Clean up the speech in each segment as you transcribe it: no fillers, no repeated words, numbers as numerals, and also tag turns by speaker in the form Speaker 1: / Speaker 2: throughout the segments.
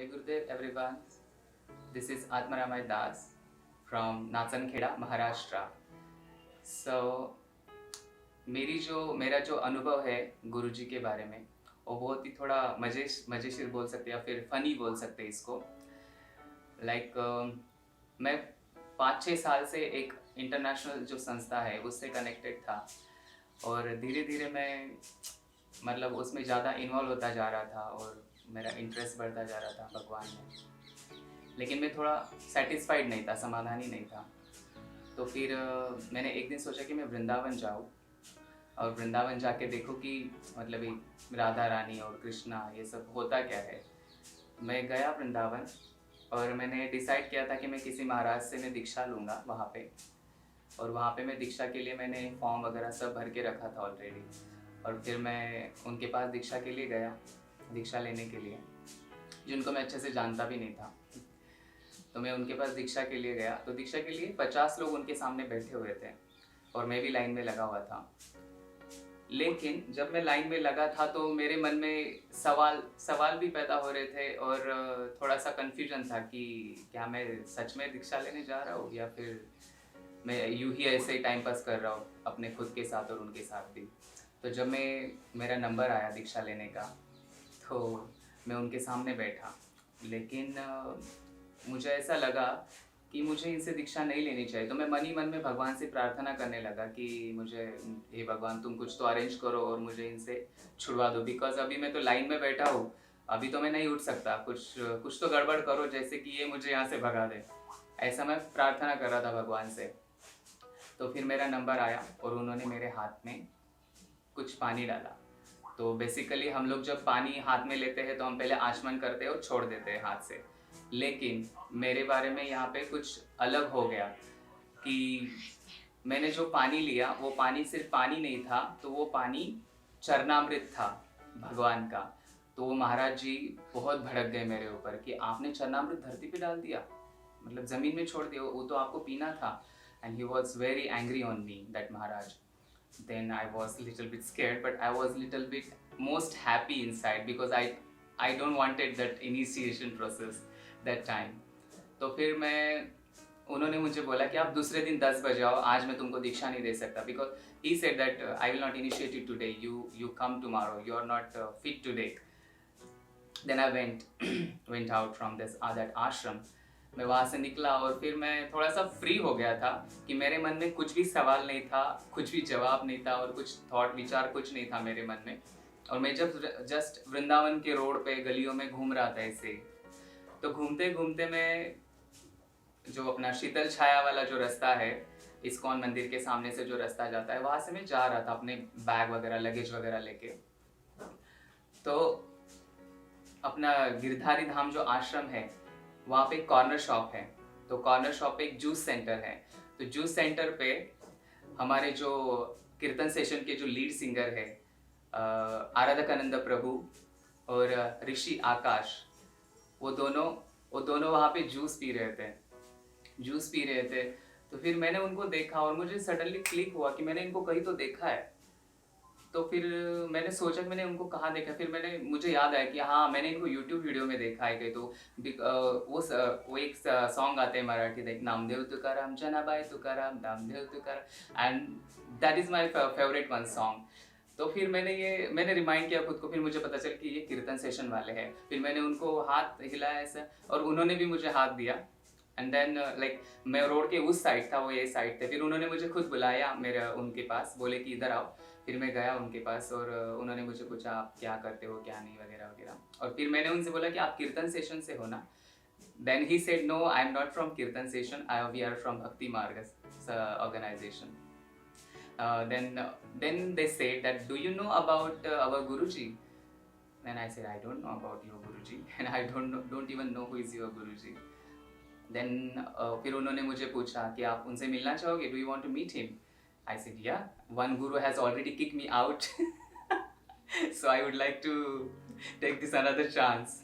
Speaker 1: Jai Gurudev everyone. This is Atmaramay Das from Natsankheda, Maharashtra. So मेरा जो अनुभव है गुरुजी के बारे में वो बहुत ही थोड़ा मजेशीर बोल सकते हैं या फिर फनी बोल सकते हैं इसको। लाइक मैं 5-6 साल से एक इंटरनेशनल जो संस्था है उससे कनेक्टेड था और धीरे धीरे मैं मतलब उसमें ज़्यादा इन्वॉल्व होता जा रहा था और मेरा इंटरेस्ट बढ़ता जा रहा था भगवान में। लेकिन मैं थोड़ा सेटिस्फाइड नहीं था, समाधानी नहीं था। तो फिर मैंने एक दिन सोचा कि मैं वृंदावन जाऊँ और वृंदावन जाके देखूँ कि मतलब ये राधा रानी और कृष्णा ये सब होता क्या है। मैं गया वृंदावन और मैंने डिसाइड किया था कि मैं किसी महाराज से मैं दीक्षा लूँगा वहाँ पे। और वहाँ पे मैं दीक्षा के लिए मैंने फॉर्म वगैरह सब भर के रखा था ऑलरेडी। और फिर मैं उनके पास दीक्षा के लिए गया, दीक्षा लेने के लिए, जिनको मैं अच्छे से जानता भी नहीं था। तो मैं उनके पास दीक्षा के लिए गया तो दीक्षा के लिए 50 लोग उनके सामने बैठे हुए थे और मैं भी लाइन में लगा हुआ था। लेकिन जब मैं लाइन में लगा था तो मेरे मन में सवाल भी पैदा हो रहे थे और थोड़ा सा कन्फ्यूजन था कि क्या मैं सच में दीक्षा लेने जा रहा हूँ या फिर मैं यूं ही ऐसे टाइम पास कर रहा हूँ अपने खुद के साथ और उनके साथ भी। तो जब मेरा नंबर आया दीक्षा लेने का तो मैं उनके सामने बैठा। लेकिन मुझे ऐसा लगा कि मुझे इनसे दीक्षा नहीं लेनी चाहिए। तो मैं मन ही मन में भगवान से प्रार्थना करने लगा कि मुझे, हे भगवान तुम कुछ तो अरेंज करो और मुझे इनसे छुड़वा दो, बिकॉज अभी मैं तो लाइन में बैठा हूँ, अभी तो मैं नहीं उठ सकता, कुछ कुछ तो गड़बड़ करो जैसे कि ये मुझे यहाँ से भगा दे। ऐसा मैं प्रार्थना कर रहा था भगवान से। तो फिर मेरा नंबर आया और उन्होंने मेरे हाथ में कुछ पानी डाला। तो बेसिकली हम लोग जब पानी हाथ में लेते हैं तो हम पहले आचमन करते हैं और छोड़ देते हैं हाथ से। लेकिन मेरे बारे में यहाँ पे कुछ अलग हो गया कि मैंने जो पानी लिया वो पानी सिर्फ पानी नहीं था, तो वो पानी चरणामृत था भगवान का। तो वो महाराज जी बहुत भड़क गए मेरे ऊपर कि आपने चरणामृत धरती पे डाल दिया, मतलब ज़मीन में छोड़ दिया, वो तो आपको पीना था। And he was very angry on me, that Maharaj. Then I was little bit scared, but I was little bit most happy inside because I don't wanted that initiation process that time. तो फिर उन्होंने मुझे बोला कि आप दूसरे दिन 10 बजे आओ, आज मैं तुमको दीक्षा नहीं दे सकता, because he said that I will not initiate you today, you come tomorrow, you are not fit today. Then I went out from this that ashram. मैं वहाँ से निकला और फिर मैं थोड़ा सा फ्री हो गया था कि मेरे मन में कुछ भी सवाल नहीं था, कुछ भी जवाब नहीं था और कुछ थॉट विचार कुछ नहीं था मेरे मन में। और मैं जब जस्ट वृंदावन के रोड पे गलियों में घूम रहा था ऐसे, तो घूमते घूमते मैं जो अपना शीतल छाया वाला जो रास्ता है, इस्कॉन मंदिर के सामने से जो रास्ता जाता है, वहाँ से मैं जा रहा था अपने बैग वगैरह लगेज वगैरह लेके। तो अपना गिरधारी धाम जो आश्रम है वहाँ पे एक कॉर्नर शॉप है। तो कॉर्नर शॉप पे एक जूस सेंटर है। तो जूस सेंटर पे हमारे जो कीर्तन सेशन के जो लीड सिंगर है आराधकानंद प्रभु और ऋषि आकाश, वो दोनों वहाँ पे जूस पी रहे थे, जूस पी रहे थे। तो फिर मैंने उनको देखा और मुझे सडनली क्लिक हुआ कि मैंने इनको कहीं तो देखा है। तो फिर मैंने सोचा कि मैंने उनको कहाँ देखा। फिर मुझे याद आया कि हाँ, मैंने इनको यूट्यूब वीडियो में देखा है कहीं तो। वो एक सॉन्ग आते हैं मराठी, देख, Namdev Tukaram Janabai Tukaram Namdev Tukaram, and that is my favourite one song. तो फिर मैंने रिमाइंड किया खुद को। फिर मुझे पता चल कि ये कीर्तन सेशन वाले हैं। फिर मैंने उनको हाथ हिलाया ऐसा और उन्होंने भी मुझे हाथ दिया। एंड देन लाइक मैं रोड के उस साइड था, वो ये साइड थे। फिर उन्होंने मुझे खुद बुलाया मेरे उनके पास, बोले कि इधर आओ। फिर मैं गया उनके पास और उन्होंने मुझे पूछा आप क्या करते हो क्या नहीं वगैरह वगैरह। और फिर मैंने उनसे बोला कि आप कीर्तन सेशन से हो ना। Then he said no, I am not from kirtan session, we are from Bhakti Marg organisation. Then they said that do you know about our Guruji? Then I said I don't know about your Guruji and I don't even know who is your Guruji. Then फिर उन्होंने मुझे पूछा कि आप उनसे मिलना चाहोगे? Do you want to meet him? I said yeah. One guru has already kicked me out, so I would like to take this another chance.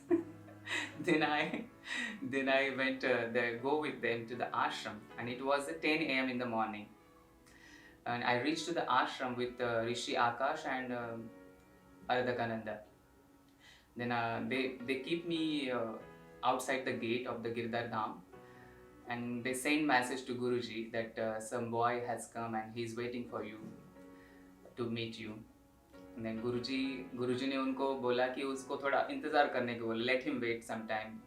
Speaker 1: then I then I went go with them to the ashram, and it was 10 a.m. in the morning. And I reached to the ashram with Rishi Akash and Aradhakananda. Then they keep me outside the gate of the Girdhar Dham, and they send message to Guruji that some boy has come and he's waiting for you to meet you. And then गुरुजी ने उनको बोला कि उसको थोड़ा इंतज़ार करने को बोला, let him wait some time,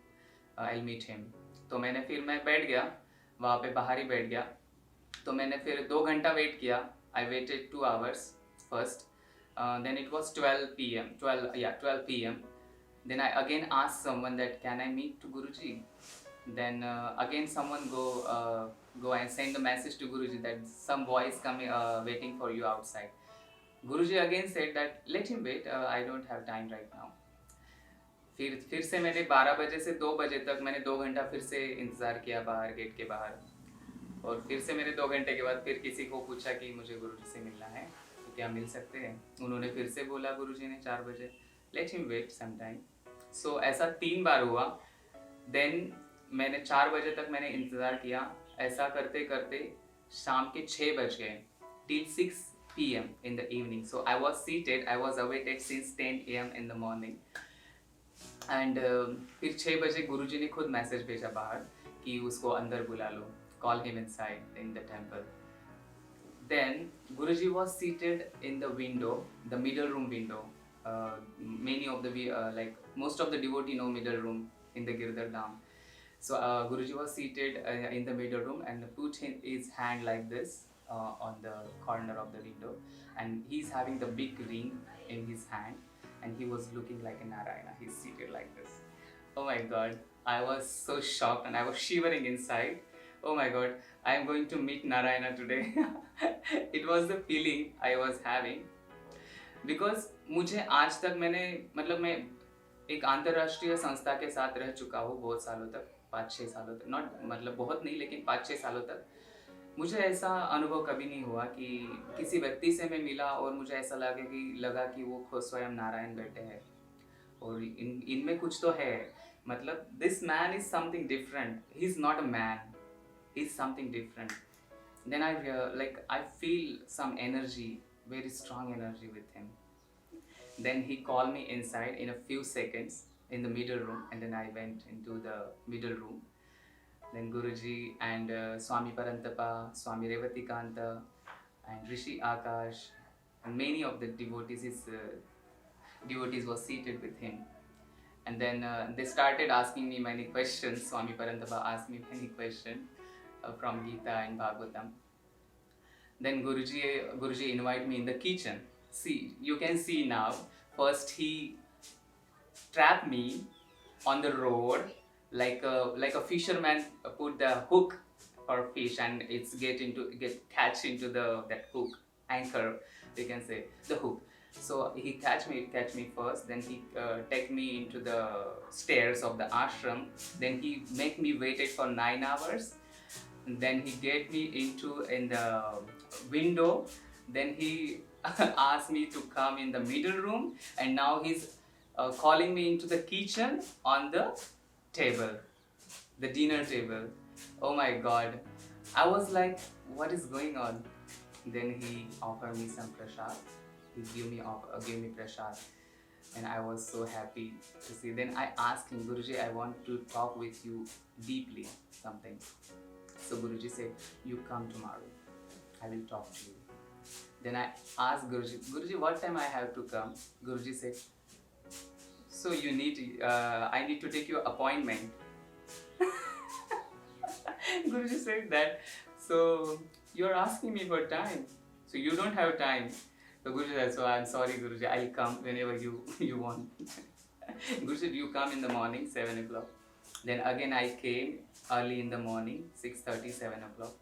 Speaker 1: I'll meet him. तो मैं बैठ गया वहाँ पे, बाहर ही बैठ गया. तो मैंने फिर 2 घंटा वेट किया. I waited 2 hours first. Then it was 12 p.m. 12 p.m. Then I again asked someone that can I meet to Guruji. Then again someone go and send a message to Guruji that some boy is coming waiting for you outside. Guruji again said that let him wait, I don't have time right now. फिर से मैंने 12 बजे से 2 बजे तक मैंने 2 घंटा फिर से इंतज़ार किया बाहर, गेट के बाहर. और फिर से मैंने 2 घंटे के बाद फिर किसी को पूछा कि मुझे गुरुजी से मिलना है तो क्या मिल सकते हैं. उन्होंने फिर से बोला गुरुजी ने 4 बजे, let him wait some time. So ऐसा 3 बार हुआ. देन मैंने 4 बजे तक मैंने इंतज़ार किया. ऐसा करते करते शाम के 6 बज गए, till 6 p.m. in the evening. So I was seated, I was awaited since 10 a.m. in the morning. And फिर 6 बजे गुरुजी ने खुद मैसेज भेजा बाहर कि उसको अंदर बुला लो, call him inside in the temple. Then Guruji was seated in the window, the middle room window. Many of the like most of the devotee know middle room in the Girdhar Dham. So Guruji was seated in the middle room and put his hand like this on the corner of the window, and he's having the big ring in his hand, and he was looking like a Narayana. He's seated like this. Oh my God, I was so shocked and I was shivering inside. Oh my God, I am going to meet Narayana today. It was the feeling I was having because मुझे आज तक मैं एक अंतर्राष्ट्रीय संस्था के साथ रह चुका हूँ बहुत सालों तक, 5-6 सालों तक, नॉट बहुत नहीं लेकिन 5-6 सालों तक. मुझे ऐसा अनुभव कभी नहीं हुआ कि किसी व्यक्ति से मैं मिला और मुझे ऐसा लगा कि वो खुद स्वयं नारायण बैठे हैं और इनमें कुछ तो है. This man is something different. He is not a man, he is something different. Then I feel some energy, very strong energy with him. Then he called me inside in a few seconds in the middle room, and then I went into the middle room. Then Guruji and Swami Parantapa, Swami Revatikanta and Rishi Akash and many of the devotees were seated with him. And then they started asking me many questions. Swami Parantapa asked me many questions from Gita and Bhagavatam. Then Guruji invited me in the kitchen. See, you can see now. First he trapped me on the road like a fisherman put the hook for fish and it's catch into that hook anchor. You can say the hook. So he catch me first. Then he take me into the stairs of the ashram. Then he make me waited for 9 hours. Then he get me in the window. Then he asked me to come in the middle room, and now he's calling me into the kitchen on the table, the dinner table. Oh my God, I was like, what is going on? Then he offered me some prasad. He gave me prasad, and I was so happy to see. Then I asked him, Guruji, I want to talk with you deeply something. So Guruji said, you come tomorrow, I will talk to you. Then I asked Guruji, what time I have to come? Guruji said, so I need to take your appointment. Guruji said that, so you're asking me for time, so you don't have time. So Guruji said, so I'm sorry Guruji, I'll come whenever you want. Guruji said, you come in the morning 7 o'clock. Then again I came early in the morning, 6:30, 7 o'clock.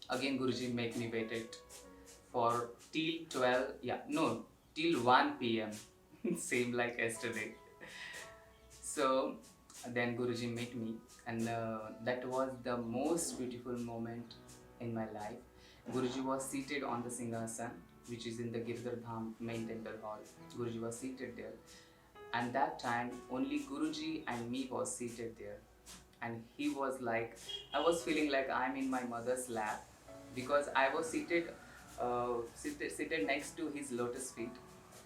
Speaker 1: Again Guruji make me waited for till 1 p.m. Same like yesterday. So then Guruji met me, and that was the most beautiful moment in my life. Guruji was seated on the Singhasan, which is in the Girdhar Dham main temple hall. Guruji was seated there, and that time only Guruji and me was seated there. And he was like, I was feeling like I'm in my mother's lap because I was seated next to his lotus feet.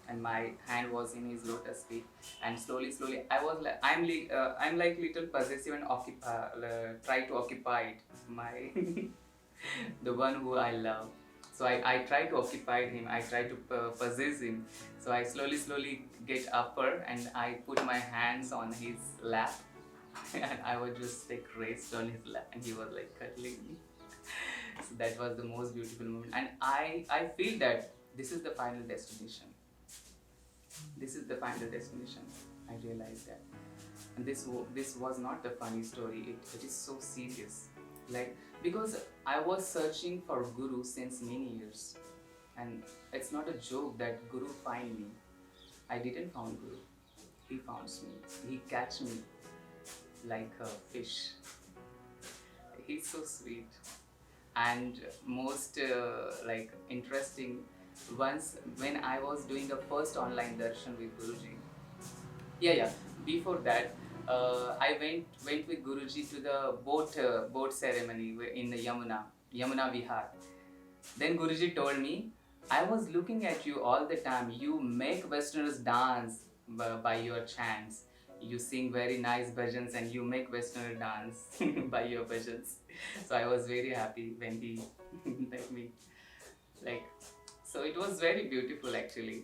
Speaker 1: and my hand was in his lotus feet, and slowly I was like, I'm like little possessive and try to occupy it, my the one who I love. So I try to occupy him, I try to possess him. So I slowly get upper and I put my hands on his lap and I would just take rest on his lap and he was like cuddling me. So that was the most beautiful moment. And I feel that this is the final destination. This is the final destination. I realized that. And this was not a funny story, it is so serious. Like, because I was searching for Guru since many years. And it's not a joke that Guru find me. I didn't found Guru. He found me. He catch me like a fish. He's so sweet. And most like interesting, once when I was doing the first online darshan with Guruji, yeah, before that, I went with Guruji to the boat ceremony in the Yamuna Vihar. Then Guruji told me, I was looking at you all the time. You make Westerners dance by your chants. You sing very nice bhajans and you make Westerner dance by your bhajans. So I was very happy when he let me, like, so it was very beautiful actually.